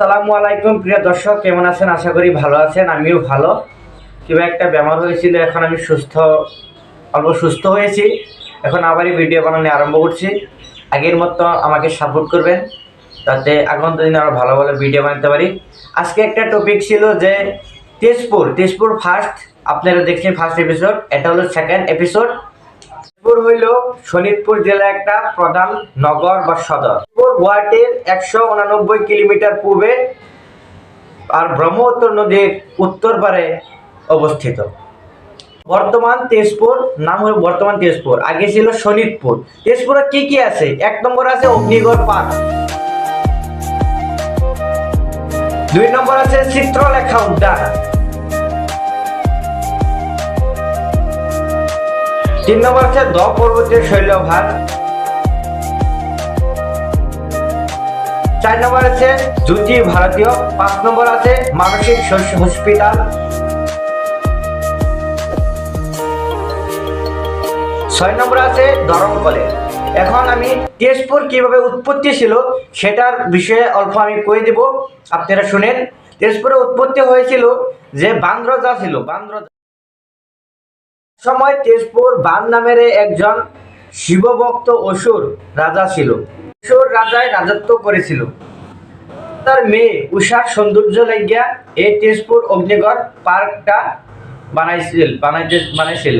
আসসালামু আলাইকুম প্রিয় দর্শক, কেমন আছেন? আশা করি ভালো আছেন। আমিও ভালো। কিংবা একটা বেমার হয়েছিল, এখন আমি অল্প সুস্থ হয়েছি। এখন আবারই ভিডিও বানানো আরম্ভ করছি। আগের মতো আমাকে সাপোর্ট করবেন, যাতে আগন্ত দিনে আরও ভালো ভালো ভিডিও বানাতে পারি। আজকে একটা টপিক ছিল যে তেজপুর ফার্স্ট, আপনারা দেখছেন ফার্স্ট এপিসোড, এটা হলো সেকেন্ড এপিসোড। তেজপুর হইল শোনিতপুর জেলা একটা প্রধান নগর বা সদর। গুয়াহাটির 189 কিলোমিটার পূর্বে আর ব্রহ্মপুত্র নদীর উত্তর পারে অবস্থিত। বর্তমান তেজপুর নাম হলো বর্তমান তেজপুর, আগে ছিল শোনিতপুর। তেজপুরে কি কি আছে? 1 নম্বর আছে অগ্নিগড় পার্ক, 2 নম্বর আছে চিত্রলেখা উদ্যান, 3 নম্বর আছে দ পর্বতীয় শৈলভাগ, 4 নম্বর আছে জ্যোতি ভারতীয়, 5 নম্বর আছে মানসিক হসপিটাল, 6 নম্বর আছে দরং কলেজ। এখন আমি তেজপুর কিভাবে উৎপত্তি ছিল সেটার বিষয়ে অল্প আমি কয়ে দেব, আপনারা শুনেন। তেজপুরে উৎপত্তি হয়েছিল যে বানরাজা ছিল। সময় তেজপুর বান নামের একজন শিবভক্ত অসুর রাজা ছিল। অসুর রাজায় রাজত্ব করেছিল। তার মেয়ে উষার সৌন্দর্য লাগিয়া এই তেজপুর অগ্নিগড় পার্কটা বানাইছিল।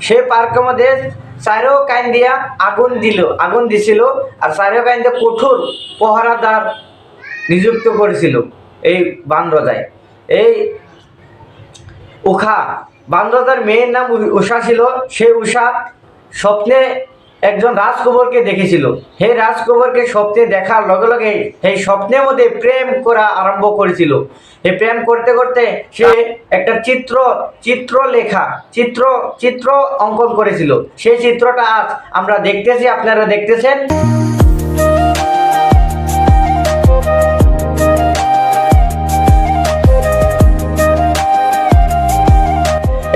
সেই পার্কের মধ্যে চারো কাইন দিয়া আগুন দিছিল, আর চারো কাইন দিয়ে কঠোর পহরাদার নিযুক্ত করেছিল এই বানরাজায়। এই বানরাজার মেয়ের নাম উষা ছিল। সেই উষা স্বপ্নে একজন রাজকুমারকে দেখেছিল। সেই রাজকুমারকে স্বপ্নে দেখার লগে লগে সেই স্বপ্নের মধ্যে প্রেম করা আরম্ভ করেছিল। এই প্রেম করতে করতে সে একটা চিত্র অঙ্কন করেছিল। সেই চিত্রটা আজ আমরা দেখতেছি, আপনারা দেখতেছেন।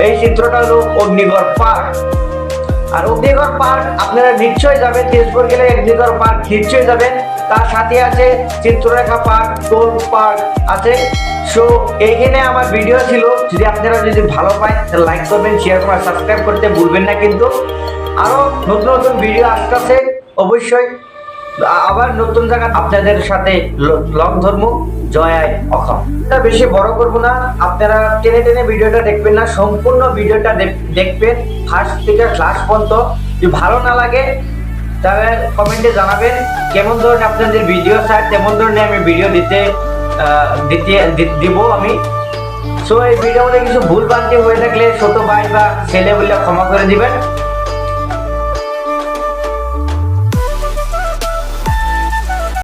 এই চিত্রটা হলো অগ্নিগড় পার্ক। আর অগ্নিগড় পার্ক আপনারা নিশ্চয়ই যাবেন, তেজপুর গেলে অগ্নিগড় পার্ক নিশ্চয়ই যাবেন। তার সাথে আছে চিত্রলেখা পার্ক, টোল পার্ক আছে। সো এইখানে আমার ভিডিও ছিল। আপনারা যদি ভালো পায় তাহলে লাইক করবেন, শেয়ার করবেন, সাবস্ক্রাইব করতে ভুলবেন না। কিন্তু আরো নতুন নতুন ভিডিও আসতেছে অবশ্যই। আবার নতুন জায়গা আপনাদের সাথে লং ধর্ম জয় অখম। এটা বেশি বড় করব না, আপনারা টেনে ভিডিওটা দেখবেন না, সম্পূর্ণ ভিডিওটা দেখবেন ফার্স্ট থেকে লাস্ট পর্যন্ত। যদি ভালো না লাগে তাহলে কমেন্টে জানাবেন কেমন ধরনের আপনাদের ভিডিও চাই, তেমন ধরনের আমি ভিডিও দিব আমি। সো এই ভিডিওর মধ্যে কিছু ভুল ভ্রান্তি হয়ে থাকলে ছোট ভাই বা ছেলে বলে ক্ষমা করে দিবেন।